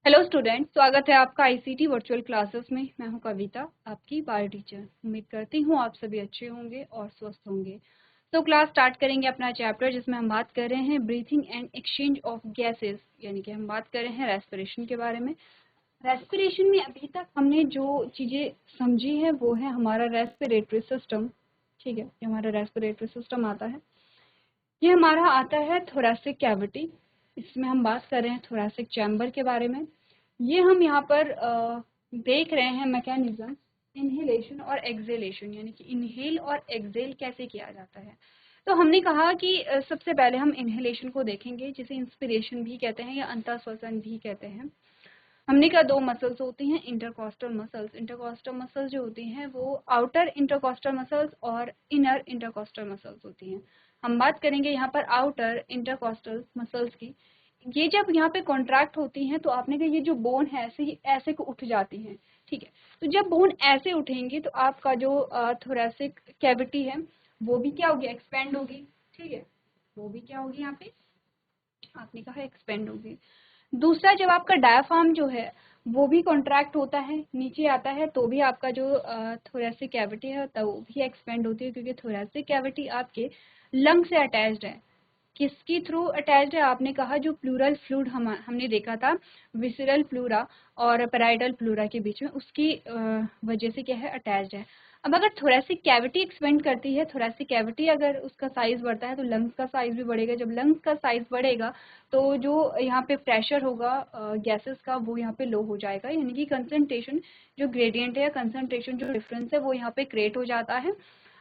Hello student, स्वागत है आपका आईसीटी वर्चुअल क्लासेस में। मैं हूं कविता, आपकी बायो टीचर। उम्मीद करती हूं आप सभी अच्छे होंगे और स्वस्थ होंगे। तो क्लास स्टार्ट करेंगे अपना चैप्टर, जिसमें हम बात कर रहे हैं breathing and exchange of gases, यानी कि हम बात कर रहे हैं रेस्पिरेशन के बारे में। रेस्पिरेशन में अभी तक हमने जो चीज़ें समझी है वो है हमारा रेस्पिरेटरी सिस्टम। ठीक है, ये हमारा रेस्पिरेटरी सिस्टम आता है। ये हमारा आता है थोरैसिक कैविटी। इसमें हम बात कर रहे हैं थोरैसिक चैम्बर के बारे में। ये हम यहाँ पर देख रहे हैं मैकेनिज्म इनहेलेशन और एक्सहेलेशन, यानी कि इनहेल और एक्सहेल कैसे किया जाता है। तो हमने कहा कि सबसे पहले हम इनहेलेशन को देखेंगे, जिसे इंस्पिरेशन भी कहते हैं या अंतःश्वसन भी कहते हैं। हमने कहा दो मसल्स होती हैं, इंटरकॉस्टल मसल्स। इंटरकॉस्टल मसल्स जो होती हैं वो आउटर इंटरकॉस्टल मसल्स और इनर इंटरकॉस्टल मसल्स होती हैं। हम बात करेंगे यहाँ पर आउटर इंटरकॉस्टल मसल्स की। ये जब यहाँ पे कॉन्ट्रैक्ट होती हैं तो आपने कहा ये जो बोन है ऐसे ही ऐसे को उठ जाती हैं। ठीक है, तो जब बोन ऐसे उठेंगी तो आपका जो थोरैसिक कैविटी है वो भी क्या होगी, एक्सपेंड होगी। ठीक है, वो भी क्या होगी, यहाँ पे आपने कहा एक्सपेंड होगी। दूसरा, जब आपका डायाफ्राम जो है वो भी कॉन्ट्रैक्ट होता है, नीचे आता है, तो भी आपका जो थोरैसिक कैविटी है तो वो भी एक्सपेंड होती है, क्योंकि थोरैसिक कैविटी आपके लंग से अटैच्ड है। किसकी थ्रू अटैच्ड है, आपने कहा जो प्लूरल फ्लूइड हमने देखा था विसरल प्लूरा और पैराइडल प्लूरा के बीच में, उसकी वजह से क्या है, अटैच्ड है। अब अगर थोरैसिक कैविटी एक्सपेंड करती है, थोरैसिक कैविटी अगर उसका साइज बढ़ता है तो लंग्स का साइज भी बढ़ेगा। जब लंग्स का साइज बढ़ेगा तो जो यहाँ पे प्रेशर होगा गैसेस का वो यहाँ पे लो हो जाएगा, यानी कि कंसंट्रेशन जो ग्रेडियंट है या कंसंट्रेशन जो डिफरेंस है वो यहाँ पे क्रिएट हो जाता है।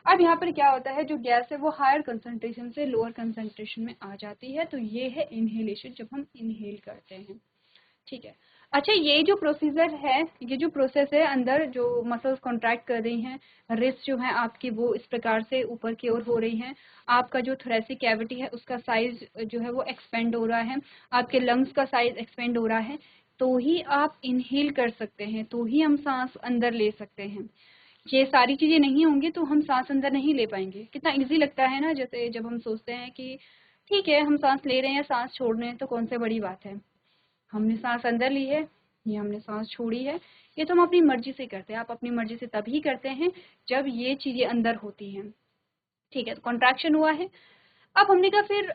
अब यहाँ पर क्या होता है, जो गैस है वो हायर कंसंट्रेशन से लोअर कंसंट्रेशन में आ जाती है। तो ये है इनहेलेशन, जब हम इनहेल करते हैं। ठीक है, अच्छा, ये जो प्रोसीजर है, ये जो प्रोसेस है, अंदर जो मसल्स कॉन्ट्रैक्ट कर रही हैं, रिस्ट जो है आपकी वो इस प्रकार से ऊपर की ओर हो रही हैं। आपका जो थोरैसिक कैविटी है उसका साइज जो है वो एक्सपेंड हो रहा है, आपके लंग्स का साइज एक्सपेंड हो रहा है, तो ही आप इनहेल कर सकते हैं, तो ही हम सांस अंदर ले सकते हैं। ये सारी चीज़ें नहीं होंगी तो हम सांस अंदर नहीं ले पाएंगे। कितना इजी लगता है ना, जैसे जब हम सोचते हैं कि ठीक है हम सांस ले रहे हैं सांस छोड़ रहे हैं तो कौन से बड़ी बात है, हमने सांस अंदर ली है या हमने सांस छोड़ी है, ये तो हम अपनी मर्जी से करते हैं। आप अपनी मर्जी से तभी करते हैं जब ये चीज़ें अंदर होती हैं। ठीक है, तो कॉन्ट्रैक्शन हुआ है। अब हमने कहा फिर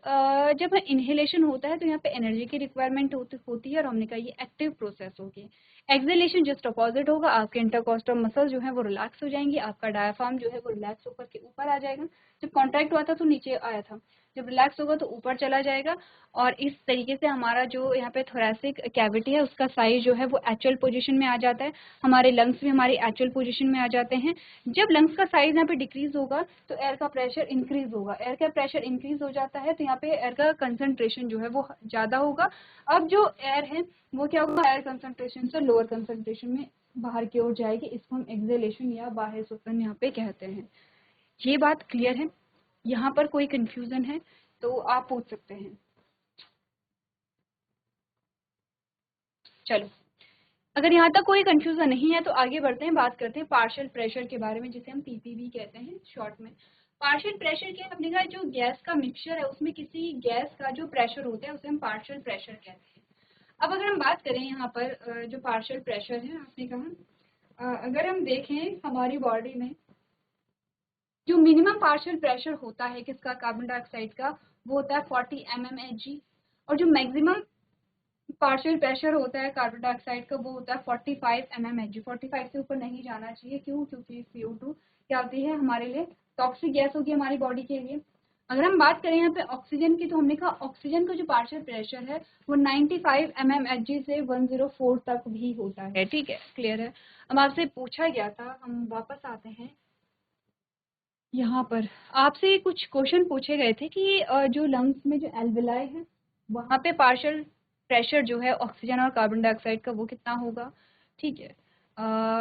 जब इनहेलेशन होता है तो यहाँ पे एनर्जी की रिक्वायरमेंट होती है, और हमने कहा ये एक्टिव प्रोसेस होगी। एक्सहेलेशन जस्ट अपोजिट होगा, आपके इंटरकॉस्टल मसल जो है वो रिलैक्स हो जाएंगे, आपका डायाफ्राम जो है वो रिलैक्स होकर के ऊपर आ जाएगा। जब कॉन्ट्रैक्ट हुआ था तो नीचे आया था, जब रिलैक्स होगा तो ऊपर चला जाएगा। और इस तरीके से हमारा जो यहाँ पे थोरैसिक कैविटी है उसका साइज जो है वो एक्चुअल पोजीशन में आ जाता है। हमारे लंग्स भी हमारी एक्चुअल पोजीशन में आ जाते हैं। जब लंग्स का साइज यहाँ पे डिक्रीज होगा तो एयर का प्रेशर इंक्रीज होगा, एयर का प्रेशर इंक्रीज हो जाता है तो यहाँ पे एयर का कंसंट्रेशन जो है वो ज़्यादा होगा। अब जो एयर है वो क्या होगा, हायर कंसंट्रेशन से लोअर कंसंट्रेशन में बाहर की ओर जाएगी। इसको हम एक्सहेलेशन या बाह्य श्वसन यहाँ पे कहते हैं। ये बात क्लियर है? यहाँ पर कोई कंफ्यूजन है तो आप पूछ सकते हैं। चलो, अगर यहाँ तक कोई कंफ्यूजन नहीं है तो आगे बढ़ते हैं, बात करते हैं पार्शियल प्रेशर के बारे में, जिसे हम पीपीवी कहते हैं शॉर्ट में। पार्शियल प्रेशर क्या है, अपने कहा जो गैस का मिक्सचर है उसमें किसी गैस का जो प्रेशर होता है उसे हम पार्शियल प्रेशर कहते हैं। अब अगर हम बात करें यहाँ पर जो पार्शियल प्रेशर है, आपने कहा अगर हम देखें हमारी बॉडी में जो मिनिमम पार्शियल प्रेशर होता है किसका, कार्बन डाइऑक्साइड का, वो होता है 40 mmHg। और जो मैक्सिमम पार्शियल प्रेशर होता है कार्बन डाइऑक्साइड का वो होता है 45 mmHg। 45 से ऊपर नहीं जाना चाहिए, क्यों, क्योंकि CO2 क्या होती है हमारे लिए, टॉक्सिक गैस होगी हमारी बॉडी के लिए। अगर हम बात करें यहाँ पे ऑक्सीजन की, तो हमने कहा ऑक्सीजन का जो पार्शियल प्रेशर है वो 95 mmHg से 104 तक भी होता है। ठीक है, क्लियर है? अब आपसे पूछा गया था, हम वापस आते हैं यहाँ पर, आपसे कुछ क्वेश्चन पूछे गए थे कि जो लंग्स में जो एल्वेलाई है वहाँ पे पार्शियल प्रेशर जो है ऑक्सीजन और कार्बन डाइऑक्साइड का वो कितना होगा। ठीक है,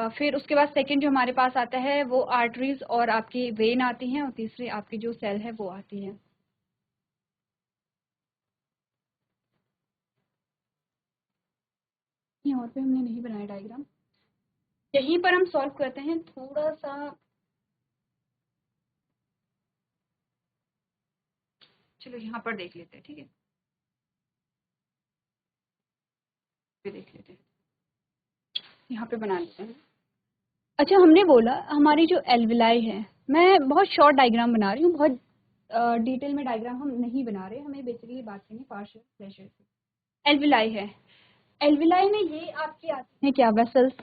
फिर उसके बाद सेकंड जो हमारे पास आता है वो आर्टरीज और आपकी वेन आती हैं, और तीसरी आपकी जो सेल है वो आती है। यहाँ पे हमने नहीं बनाया डायग्राम, यहीं पर हम सॉल्व करते हैं थोड़ा सा। चलो यहाँ पर देख लेते हैं, ठीक है। पे देख लेते हैं, यहाँ पे बना लेते हैं। अच्छा, हमने बोला हमारी जो एल्विलाई है, मैं बहुत शॉर्ट डायग्राम बना रही हूँ, बहुत डिटेल में डायग्राम हम नहीं बना रहे, हमें बेसिकली बात करनी पार्शियल प्रेशर की। एल्विलाई है, एल्विलाई में ये आपके आते हैं क्या, वेसल्स,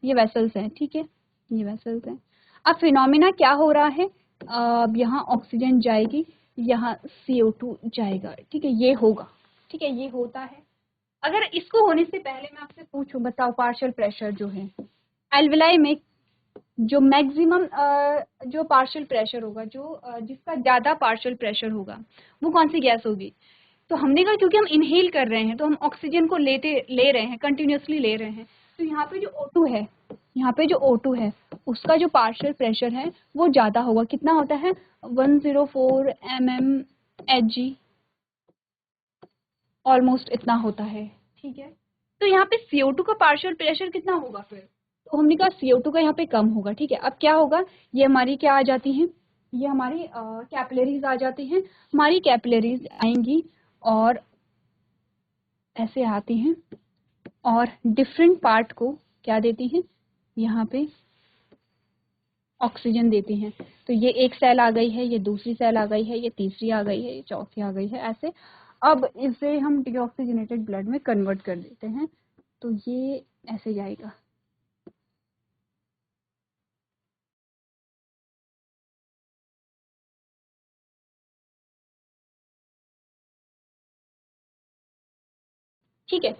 ये वेसल्स हैं, ठीक है, ये वेसल्स हैं। अब फिनोमिना क्या हो रहा है, अब यहाँ ऑक्सीजन जाएगी, यहाँ CO2 जाएगा, ठीक है, ये होगा, ठीक है, ये होता है। अगर इसको होने से पहले मैं आपसे पूछूं, बताओ पार्शियल प्रेशर जो है एल्विलाई में, जो मैक्सिमम जो पार्शियल प्रेशर होगा, जो जिसका ज़्यादा पार्शियल प्रेशर होगा, वो कौन सी गैस होगी। तो हमने कहा क्योंकि हम इनहेल कर रहे हैं तो हम ऑक्सीजन को ले रहे हैं, कंटिन्यूसली ले रहे हैं, तो यहाँ पे जो O2 है, यहाँ पे जो O2 है उसका जो पार्शियल प्रेशर है वो ज़्यादा होगा। कितना होता है, 104 mmHg, ऑलमोस्ट इतना होता है, ठीक है। तो यहाँ पे CO2 का पार्शियल प्रेशर कितना होगा फिर, तो हमने कहा CO2 का यहाँ पे कम होगा, ठीक है। अब क्या होगा, ये हमारी क्या आ जाती हैं, ये हमारी कैपिलरीज आ जाती हैं, हमारी कैपिलरीज आएंगी और ऐसे आती हैं और डिफरेंट पार्ट को क्या देती हैं, यहाँ पे ऑक्सीजन देती हैं। तो ये एक सेल आ गई है, ये दूसरी सेल आ गई है, ये तीसरी आ गई है, ये चौथी आ गई है, ऐसे। अब इसे हम डीऑक्सीजनेटेड ब्लड में कन्वर्ट कर देते हैं, तो ये ऐसे जाएगा। ठीक है,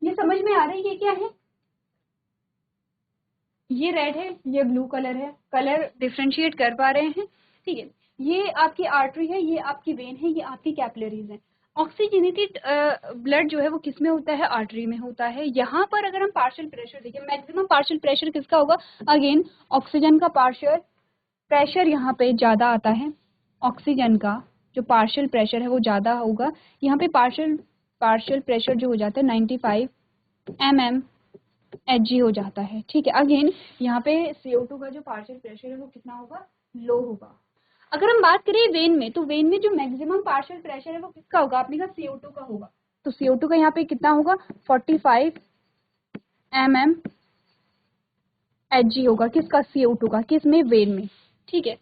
ये समझ में आ रही है, ये क्या है, ये रेड है, ये ब्लू कलर है, कलर डिफ्रेंशिएट कर पा रहे हैं, ठीक है। ये आपकी आर्टरी है, ये आपकी वेन है, ये आपकी कैपिलरीज है। ऑक्सीजनेटेड ब्लड जो है वो किस में होता है, आर्टरी में होता है। यहाँ पर अगर हम पार्शियल प्रेशर देखें, मैक्सिमम पार्शियल प्रेशर किसका होगा, अगेन ऑक्सीजन का पार्शियल प्रेशर यहाँ पे ज़्यादा आता है, ऑक्सीजन का जो पार्शियल प्रेशर है वो ज़्यादा होगा। यहाँ पे पार्शियल प्रेशर जो हो जाता है 95 mmHg हो जाता है, ठीक है। अगेन यहाँ पे CO2 का जो पार्शियल प्रेशर है वो कितना होगा, लो होगा। अगर हम बात करें वेन में, तो वेन में जो मैक्सिमम पार्शियल प्रेशर है वो किसका होगा, आपने कहा CO2 का होगा, तो CO2 का यहाँ पे कितना होगा, 45 mmHg होगा, किसका, CO2 का, किस में, वेन में, ठीक है।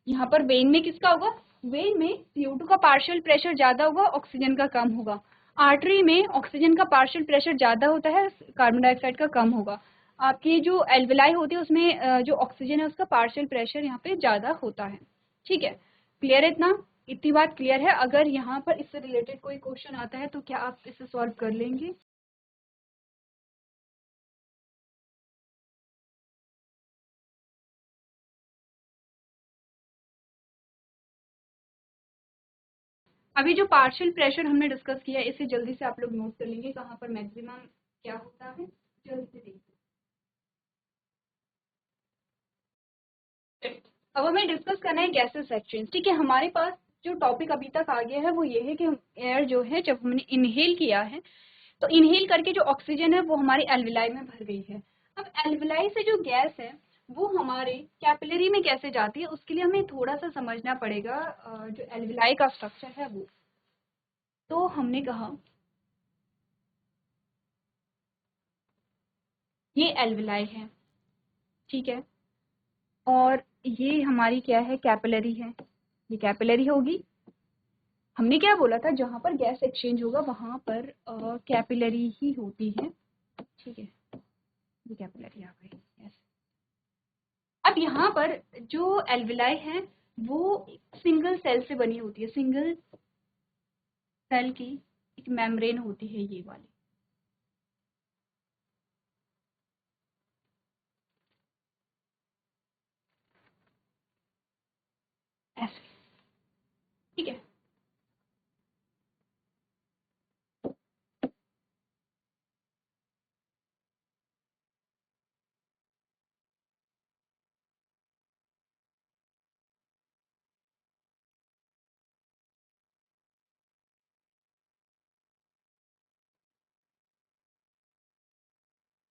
यहाँ पर वेन में किसका होगा, वेन में CO2 का पार्शियल प्रेशर ज्यादा होगा, ऑक्सीजन का कम होगा। आर्टरी में ऑक्सीजन का पार्शियल प्रेशर ज्यादा होता है, कार्बन डाइऑक्साइड का कम होगा। आपकी जो एल्विलाई होती है उसमें जो ऑक्सीजन है उसका पार्शियल प्रेशर यहाँ पे ज्यादा होता है, ठीक है। क्लियर है, इतनी बात क्लियर है। अगर यहाँ पर इससे रिलेटेड कोई क्वेश्चन आता है तो क्या आप इसे सॉल्व कर लेंगे। अभी जो पार्शियल प्रेशर हमने डिस्कस किया है इसे जल्दी से आप लोग नोट कर लेंगे, कहाँ पर मैक्सिमम क्या होता है, जल्दी से देखिए। अब हमें डिस्कस करना है गैसेस एक्सचेंज, ठीक है। हमारे पास जो टॉपिक अभी तक आ गया है वो ये है कि एयर जो है जब हमने इनहेल किया है तो इनहेल करके जो ऑक्सीजन है वो हमारी एल्विलाई में भर गई है। अब एल्विलाई से जो गैस है वो हमारे कैपिलरी में कैसे जाती है उसके लिए हमें थोड़ा सा समझना पड़ेगा जो एल्विलाई का स्ट्रक्चर है वो। तो हमने कहा ये एल्विलाई है, ठीक है, और ये हमारी क्या है, कैपिलरी है, ये कैपिलरी होगी। हमने क्या बोला था, जहां पर गैस एक्सचेंज होगा वहां पर कैपिलरी ही होती है, ठीक है, ये कैपिलरी आ गई, यस। अब यहाँ पर जो एल्विलाई है वो सिंगल सेल से बनी होती है, सिंगल सेल की एक मेम्ब्रेन होती है ये वाली, ऐसे, ठीक है।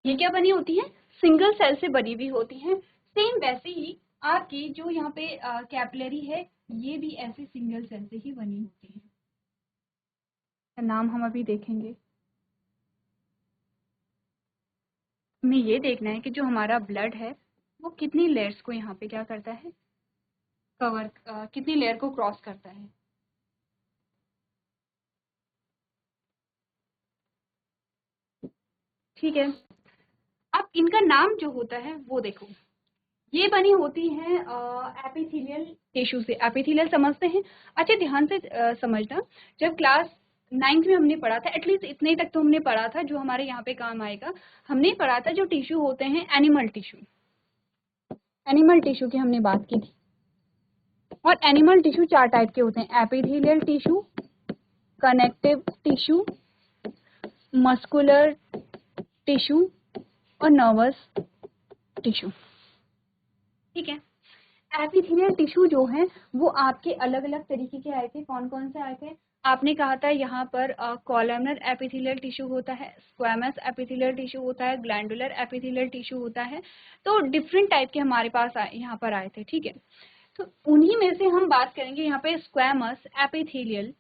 ये क्या बनी होती है, सिंगल सेल से बनी हुई होती है। सेम वैसे ही आपकी जो यहाँ पे कैपिलरी है ये भी ऐसे सिंगल सेल से ही बनी होती है, नाम हम अभी देखेंगे। हमें ये देखना है कि जो हमारा ब्लड है वो कितनी लेयर्स को यहाँ पे क्या करता है, कवर, कितनी लेयर को क्रॉस करता है। ठीक है, अब इनका नाम जो होता है वो देखो, ये बनी होती है एपिथेलियल टिश्यू से। एपिथेलियल समझते हैं? अच्छा ध्यान से समझना, जब क्लास 9th में हमने पढ़ा था, एटलीस्ट इतने तक तो हमने पढ़ा था जो हमारे यहाँ पे काम आएगा, हमने पढ़ा था जो टिश्यू होते हैं एनिमल टिश्यू, एनिमल टिश्यू की हमने बात की थी। और एनिमल टिश्यू 4 टाइप के होते हैं, epithelial tissue, connective tissue, muscular tissue और नर्वस टिश्यू। ठीक है, एपिथेलियल टिश्यू जो है वो आपके अलग अलग तरीके के आए थे। कौन कौन से आए थे? आपने कहा था यहाँ पर कॉलमनर एपिथेलियल टिश्यू होता है, स्क्वैमस एपिथेलियल टिश्यू होता है, ग्लैंडुलर एपिथेलियल टिश्यू होता है। तो डिफरेंट टाइप के हमारे पास यहाँ पर आए थे। ठीक है, तो उन्हीं में से हम बात करेंगे यहाँ पे स्क्वैमस एपिथेलियल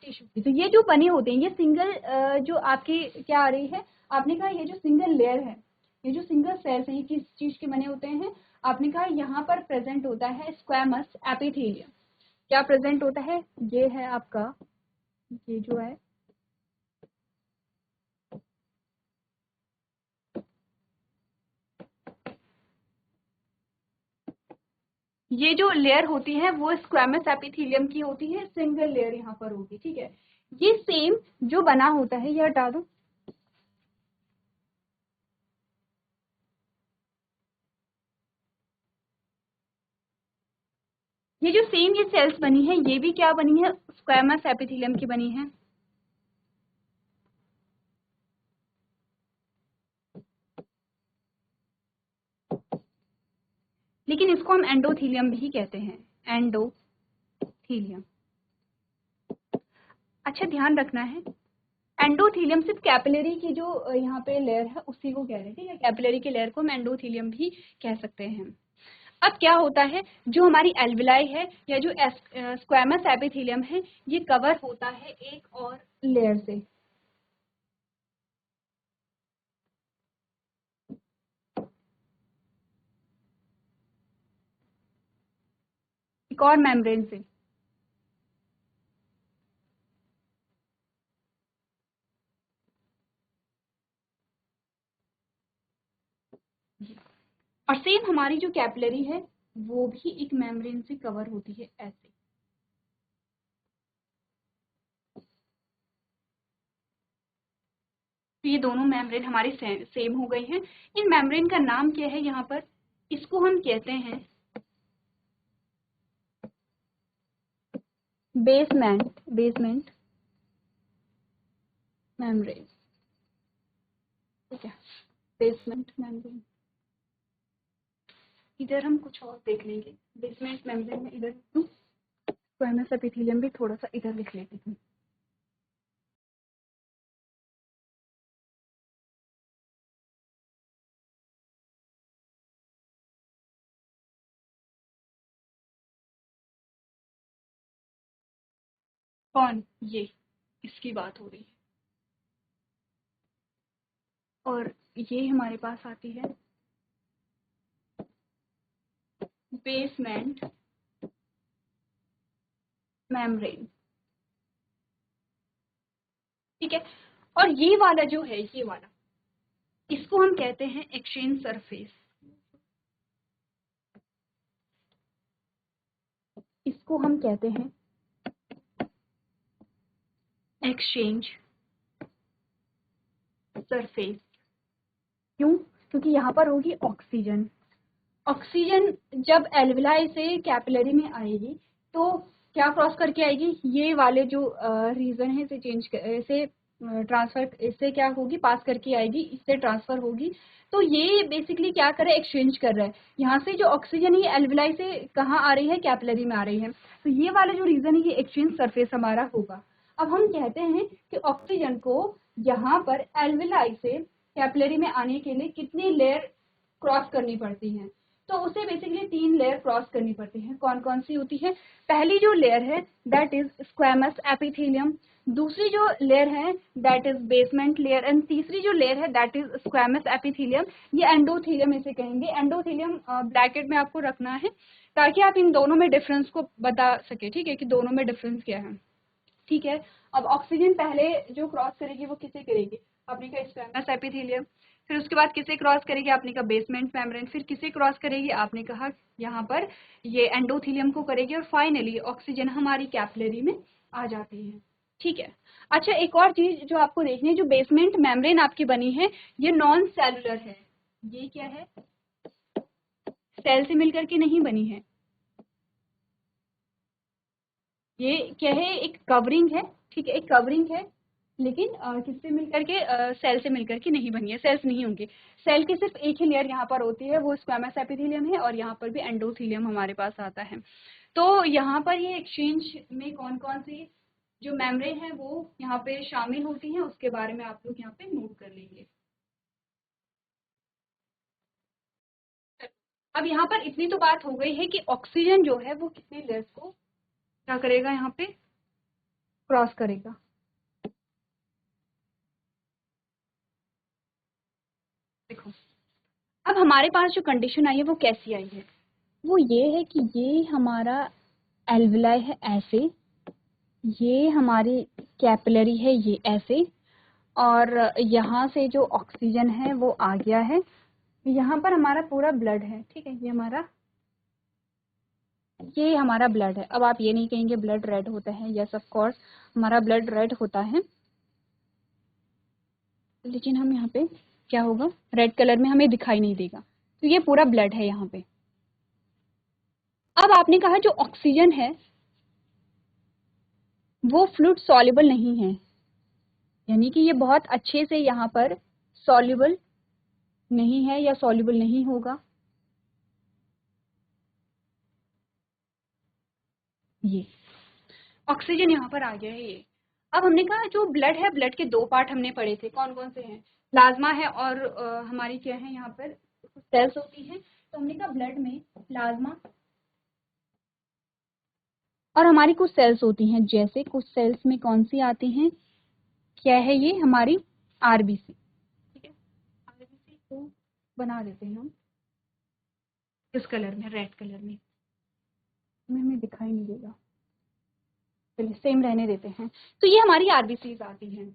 टिश्यू की। तो ये जो बने होते हैं, ये सिंगल जो आपकी क्या आ रही है, आपने कहा ये जो सिंगल लेयर है, ये जो सिंगल सेल्स है, ये किस चीज के बने होते हैं? आपने कहा यहाँ पर प्रेजेंट होता है स्क्वैमस एपिथेलियम। क्या प्रेजेंट होता है? ये है आपका, ये जो है ये जो लेयर होती है वो स्क्वैमस एपिथेलियम की होती है, सिंगल लेयर यहाँ पर होगी। ठीक है, ये सेम जो बना होता है, ये हटा दो, ये जो सेम ये सेल्स बनी है, ये भी क्या बनी है? स्क्वैमस एपिथेलियम की बनी है। लेकिन इसको हम एंडोथीलियम भी कहते हैं, एंडोथीलियम। अच्छा ध्यान रखना है, एंडोथीलियम सिर्फ कैपिलरी की जो यहाँ पे लेयर है उसी को कह रहे हैं। ठीक है, कैपिलरी की लेयर को हम एंडोथीलियम भी कह सकते हैं। अब क्या होता है, जो हमारी एल्विलाई है या जो स्क्वैमस एपिथेलियम है, ये कवर होता है एक और लेयर से। एक और मेम्ब्रेन से। और सेम हमारी जो कैपिलरी है वो भी एक मेम्ब्रेन से कवर होती है ऐसे। तो ये दोनों मेम्ब्रेन हमारी सेम हो गई हैं। इन मेम्ब्रेन का नाम क्या है यहाँ पर? इसको हम कहते हैं बेसमेंट, बेसमेंट मेम्ब्रेन। ठीक है, बेसमेंट मेम्ब्रेन। इधर हम कुछ और देख लेंगे, बेसमेंट मेम्ब्रेन में इधर स्क्वैमस एपिथेलियम भी थोड़ा सा इधर लिख लेती हूँ। कौन? ये, इसकी बात हो रही है। और ये हमारे पास आती है बेसमेंट मेम्ब्रेन। ठीक है, और ये वाला जो है, ये वाला, इसको हम कहते हैं एक्सचेंज सरफेस। इसको हम कहते हैं एक्सचेंज सरफेस। क्यों? क्योंकि यहाँ पर होगी ऑक्सीजन। ऑक्सीजन जब एल्विलाई से कैपिलरी में आएगी तो क्या क्रॉस करके आएगी? ये वाले जो रीजन है इसे चेंज इसे ट्रांसफर, इससे क्या होगी? पास करके आएगी, इससे ट्रांसफर होगी। तो ये बेसिकली क्या कर रहा है? एक्सचेंज कर रहा है। यहाँ से जो ऑक्सीजन है ये एल्विलाई से कहाँ आ रही है? कैपिलरी में आ रही है। तो ये वाला जो रीजन है ये एक्सचेंज सरफेस हमारा होगा। अब हम कहते हैं कि ऑक्सीजन को यहाँ पर एल्विलाई से कैपिलरी में आने के लिए कितनी लेयर क्रॉस करनी पड़ती हैं? तो उसे बेसिकली 3 लेयर क्रॉस करनी पड़ती है। कौन कौन सी होती है? पहली जो लेयर है दैट इज स्क्वैमस एपिथेलियम, दूसरी जो लेयर है that is basement layer, and तीसरी जो लेयर है दैट इज स्क्वैमस एपिथेलियम, ये एंडोथेलियम इसे कहेंगे। एंडोथेलियम ब्रैकेट में आपको रखना है ताकि आप इन दोनों में डिफरेंस को बता सके, ठीक है, कि दोनों में डिफरेंस क्या है, ठीक है। अब ऑक्सीजन पहले जो क्रॉस करेगी वो किसे करेगी? आपने कहा स्क्वैमस एपिथेलियम, फिर उसके बाद किसे क्रॉस करेगी? आपने कहा बेसमेंट मेम्ब्रेन, फिर किसे क्रॉस करेगी? आपने कहा यहाँ पर ये एंडोथेलियम को करेगी, और फाइनली ऑक्सीजन हमारी कैपिलरी में आ जाती है, ठीक है। अच्छा, एक और चीज जो आपको देखनी है, जो बेसमेंट मेम्ब्रेन आपकी बनी है ये नॉन सेलुलर है। ये क्या है? सेल से मिलकर के नहीं बनी है, ये क्या है? एक कवरिंग है, ठीक है, एक कवरिंग है, लेकिन किससे मिलकर के? सेल से मिलकर के नहीं बनी है, सेल्स नहीं होंगे। सेल की सिर्फ एक ही लेयर यहाँ पर होती है, वो स्क्वैमस एपिथेलियम है, और यहाँ पर भी एंडोथेलियम हमारे पास आता है। तो यहाँ पर ये एक्सचेंज में कौन कौन सी जो मेम्ब्रेन है वो यहाँ पे शामिल होती हैं, उसके बारे में आप लोग यहाँ पे नोट कर लेंगे। अब यहाँ पर इतनी तो बात हो गई है कि ऑक्सीजन जो है वो कितने लेयर्स को क्या करेगा? यहाँ पे क्रॉस करेगा। देखो, अब हमारे पास जो कंडीशन आई है वो कैसी आई है? वो ये है कि ये हमारा एल्विलाई है ऐसे, ये हमारी कैपिलरी है ये ऐसे, और यहाँ से जो ऑक्सीजन है वो आ गया है, यहाँ पर हमारा पूरा ब्लड है, ठीक है, ये हमारा ब्लड है। अब आप ये नहीं कहेंगे ब्लड रेड होता है, यस ऑफ कोर्स हमारा ब्लड रेड होता है, लेकिन हम यहाँ पे क्या होगा? रेड कलर में हमें दिखाई नहीं देगा। तो ये पूरा ब्लड है यहाँ पे। अब आपने कहा जो ऑक्सीजन है वो फ्लूइड सॉल्युबल नहीं है, यानी कि ये बहुत अच्छे से यहाँ पर सॉल्युबल नहीं है या सॉल्युबल नहीं होगा। ये ऑक्सीजन यहाँ पर आ गया है ये। अब हमने कहा जो ब्लड है, ब्लड के 2 पार्ट हमने पढ़े थे, कौन कौन से हैं? प्लाज्मा है और हमारी क्या है यहाँ पर सेल्स होती हैं। तो हमने कहा ब्लड में प्लाज्मा और हमारी कुछ सेल्स होती हैं, जैसे कुछ सेल्स में कौन सी आती हैं? क्या है ये? हमारी आरबीसी, ठीक है। आरबीसी को बना देते हैं हम किस कलर में? रेड कलर में। हमें दिखाई नहीं देगा, चलिए सेम रहने देते हैं। तो ये हमारी आरबीसीज आती हैं।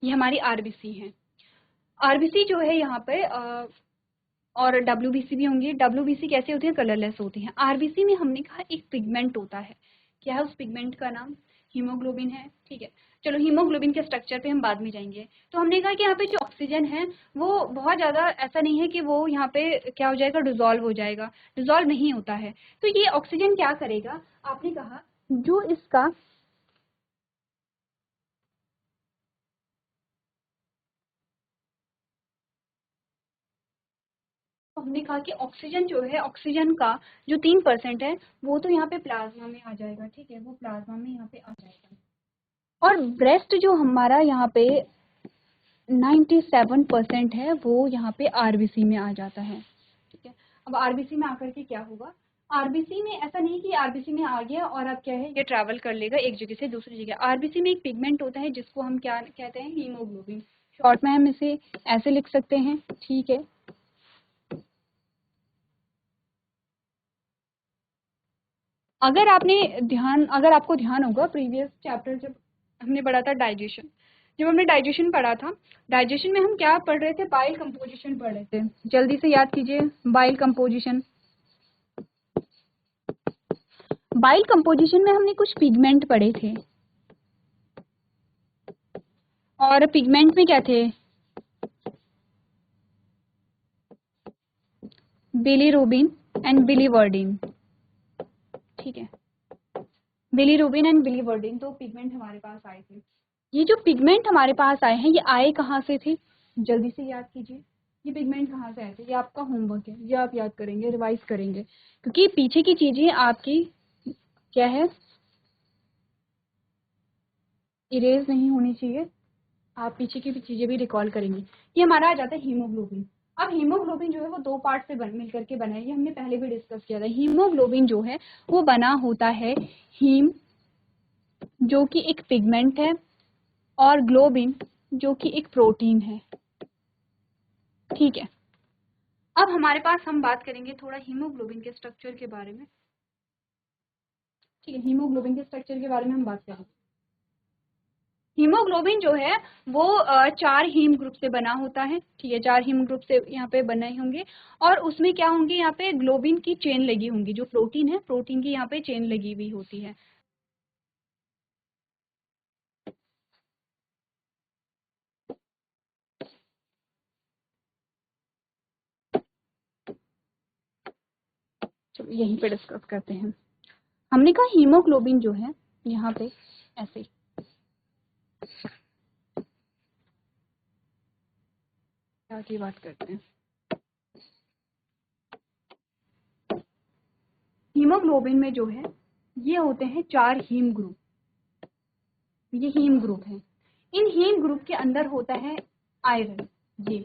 ये हमारी आरबीसी है। आरबीसी जो है यहाँ पे और डब्ल्यूबीसी भी होंगी। डब्ल्यूबीसी कैसे होती है? कलरलेस होती हैं। आरबीसी में हमने कहा एक पिगमेंट होता है, क्या है उस पिगमेंट का नाम? हीमोग्लोबिन है, ठीक है। चलो हीमोग्लोबिन के स्ट्रक्चर पे हम बाद में जाएंगे। तो हमने कहा कि यहाँ पे जो ऑक्सीजन है वो बहुत ज़्यादा ऐसा नहीं है कि वो यहाँ पे क्या हो जाएगा? डिजोल्व हो जाएगा, डिजोल्व नहीं होता है। तो ये ऑक्सीजन क्या करेगा? आपने कहा जो इसका तो हमने कहा कि ऑक्सीजन जो है, ऑक्सीजन का जो 3% है वो तो यहाँ पे प्लाज्मा में आ जाएगा, ठीक है, वो प्लाज्मा में यहाँ पे आ जाएगा। और ब्रेस्ट जो हमारा यहाँ पे 97% है वो यहाँ पे आरबीसी में आ जाता है, ठीक है। अब आरबीसी में आकर के क्या होगा? आरबीसी में ऐसा नहीं कि आरबीसी में आ गया और अब क्या है ये ट्रैवल कर लेगा एक जगह से दूसरी जगह। आरबीसी में एक पिगमेंट होता है जिसको हम क्या कहते हैं? हीमोग्लोबिन। शॉर्ट में हम इसे ऐसे लिख सकते हैं, ठीक है। अगर आपको ध्यान होगा प्रीवियस चैप्टर जब हमने पढ़ा था डाइजेशन, जब हमने डाइजेशन पढ़ा था, डाइजेशन में हम क्या पढ़ रहे थे? बाइल कंपोजिशन पढ़ रहे थे। जल्दी से याद कीजिए, बाइल कंपोजिशन। बाइल कंपोजिशन में हमने कुछ पिगमेंट पढ़े थे, और पिगमेंट में क्या थे? बिलीरुबिन एंड बिलीवर्डिन, ठीक है। बिलीरुबिन एंड बिलीवर्डिन, तो पिगमेंट हमारे पास आए थे। ये जो पिगमेंट हमारे पास आए हैं, ये आए कहाँ से थे? जल्दी से याद कीजिए, ये पिगमेंट कहाँ से आए थे? ये आपका होमवर्क है, ये आप याद करेंगे, रिवाइज करेंगे, क्योंकि पीछे की चीजें आपकी क्या है, इरेज नहीं होनी चाहिए, आप पीछे की भी चीजें भी रिकॉल करेंगे। ये हमारा आ जाता है हीमोग्लोबिन। अब हीमोग्लोबिन जो है वो दो पार्ट से मिल करके बना है, ये हमने पहले भी डिस्कस किया था। हीमोग्लोबिन जो है वो बना होता है हीम, जो कि एक पिगमेंट है, और ग्लोबिन जो कि एक प्रोटीन है। ठीक है, अब हमारे पास हम बात करेंगे थोड़ा हीमोग्लोबिन के स्ट्रक्चर के बारे में। ठीक है, हीमोग्लोबिन के स्ट्रक्चर के बारे में हम बात करेंगे। हीमोग्लोबिन जो है वो 4 हीम ग्रुप से बना होता है। ठीक है, 4 हीम ग्रुप से यहाँ पे बने होंगे, और उसमें क्या होंगे, यहाँ पे ग्लोबिन की चेन लगी होंगी, जो प्रोटीन है, प्रोटीन की यहाँ पे चेन लगी हुई होती है। चलो यहीं पे डिस्कस करते हैं। हमने कहा हीमोग्लोबिन जो है यहाँ पे ऐसे क्या की बात करते हैं। हीमोग्लोबिन में जो है ये होते हैं 4 हीम ग्रुप, ये हीम ग्रुप है। इन हीम ग्रुप के अंदर होता है आयरन, ये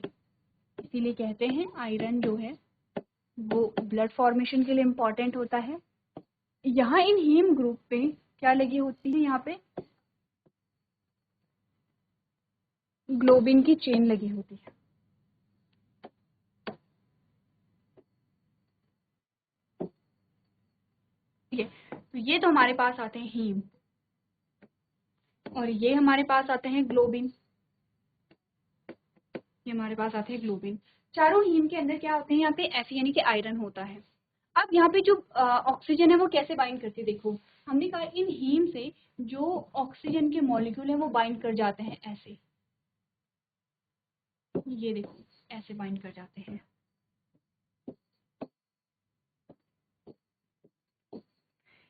इसीलिए कहते हैं आयरन जो है वो ब्लड फॉर्मेशन के लिए इम्पोर्टेंट होता है। यहाँ इन हीम ग्रुप पे क्या लगी होती है, यहाँ पे ग्लोबिन की चेन लगी होती है। ठीक है, तो ये तो हमारे पास आते हैं हीम, और ये हमारे पास आते हैं ग्लोबिन, ये हमारे पास आते हैं ग्लोबिन। चारों हीम के अंदर क्या होते हैं, यहाँ पे Fe यानी कि आयरन होता है। अब यहाँ पे जो ऑक्सीजन है वो कैसे बाइंड करती है, देखो हमने कहा इन हीम से जो ऑक्सीजन के मॉलिक्यूल है वो बाइंड कर जाते हैं ऐसे, ये देखो ऐसे बाइंड कर जाते हैं।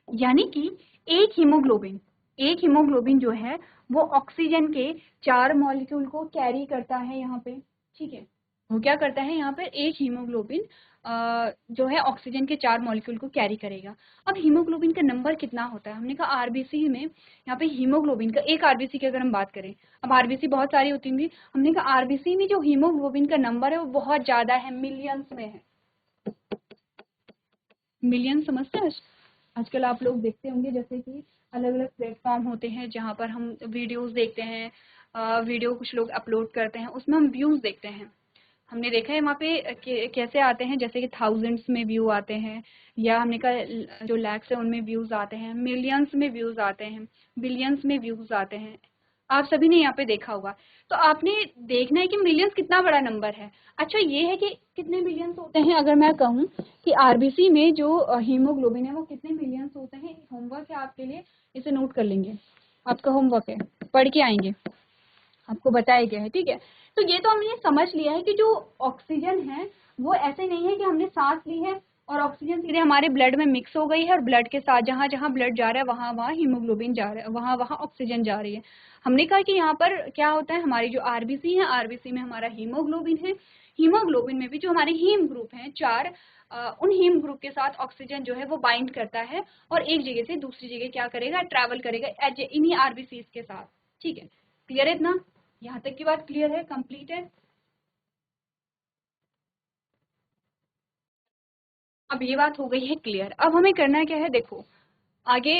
यानी कि एक हीमोग्लोबिन जो है वो ऑक्सीजन के 4 मॉलिक्यूल को कैरी करता है यहाँ पे। ठीक है, वो क्या करता है, यहाँ पर एक हीमोग्लोबिन जो है ऑक्सीजन के 4 मॉलिक्यूल को कैरी करेगा। अब हीमोग्लोबिन का नंबर कितना होता है, हमने कहा आरबीसी में यहाँ पे हीमोग्लोबिन का, एक आरबीसी की अगर हम बात करें, अब आरबीसी बहुत सारी होती होंगी, हमने कहा आरबीसी में जो हीमोग्लोबिन का नंबर है वो बहुत ज्यादा है, मिलियंस में है। मिलियन समझते हैं? आजकल आप लोग देखते होंगे जैसे कि अलग अलग प्लेटफॉर्म होते हैं जहाँ पर हम वीडियोस देखते हैं, वीडियो कुछ लोग अपलोड करते हैं, उसमें हम व्यूज देखते हैं। हमने देखा है वहाँ पे कैसे आते हैं, जैसे कि थाउजेंड्स में व्यू आते हैं, या हमने कहा जो लैक्स है उनमें व्यूज आते हैं, मिलियंस में व्यूज आते हैं, बिलियंस में व्यूज आते हैं। आप सभी ने यहाँ पे देखा होगा। तो आपने देखना है कि मिलियंस कितना बड़ा नंबर है। अच्छा ये है कि कितने मिलियंस होते हैं, अगर मैं कहूँ कि आरबीसी में जो हीमोग्लोबिन है वो कितने मिलियंस होते हैं, होमवर्क है आपके लिए, इसे नोट कर लेंगे, आपका होमवर्क है, पढ़ के आएंगे, आपको बताया गया है। ठीक है, तो ये तो हमने समझ लिया है कि जो ऑक्सीजन है वो ऐसे नहीं है कि हमने सांस ली है और ऑक्सीजन सीधे हमारे ब्लड में मिक्स हो गई है, और ब्लड के साथ जहाँ जहाँ ब्लड जा रहा है वहाँ वहाँ हीमोग्लोबिन जा रहा है, वहाँ वहाँ ऑक्सीजन जा रही है। हमने कहा कि यहाँ पर क्या होता है, हमारी जो आरबीसी है, आरबीसी में हमारा हीमोग्लोबिन है, हीमोग्लोबिन में भी जो हमारे हीम ग्रुप हैं 4, उन हीम ग्रुप के साथ ऑक्सीजन जो है वो बाइंड करता है, और एक जगह से दूसरी जगह क्या करेगा, ट्रैवल करेगा इन्हीं आरबीसी के साथ। ठीक है, क्लियर है इतना? यहाँ तक की बात क्लियर है, कंप्लीट है? अब ये बात हो गई है क्लियर। अब हमें करना क्या है, देखो आगे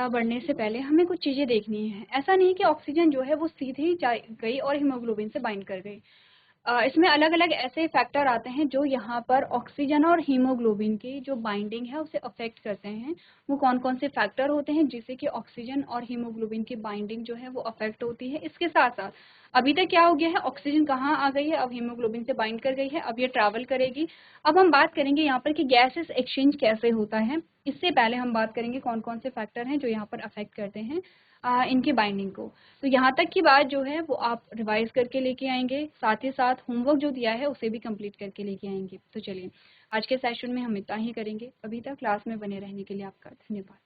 बढ़ने से पहले हमें कुछ चीजें देखनी है। ऐसा नहीं कि ऑक्सीजन जो है वो सीधे ही गई और हीमोग्लोबिन से बाइंड कर गई। इसमें अलग अलग ऐसे फैक्टर आते हैं जो यहाँ पर ऑक्सीजन और हीमोग्लोबिन की जो बाइंडिंग है उसे अफेक्ट करते हैं। वो कौन कौन से फैक्टर होते हैं जिससे कि ऑक्सीजन और हीमोग्लोबिन की बाइंडिंग जो है वो अफेक्ट होती है। इसके साथ साथ अभी तक क्या हो गया है, ऑक्सीजन कहाँ आ गई है, अब हीमोग्लोबिन से बाइंड कर गई है, अब ये ट्रैवल करेगी। अब हम बात करेंगे यहाँ पर कि गैसेस एक्सचेंज कैसे होता है। इससे पहले हम बात करेंगे कौन कौन से फैक्टर हैं जो यहाँ पर अफेक्ट करते हैं इनकी बाइंडिंग को। तो यहाँ तक की बात जो है वो आप रिवाइज करके लेके आएंगे, साथ ही साथ होमवर्क जो दिया है उसे भी कंप्लीट करके लेके आएंगे। तो चलिए आज के सेशन में हम इतना ही करेंगे। अभी तक क्लास में बने रहने के लिए आपका धन्यवाद।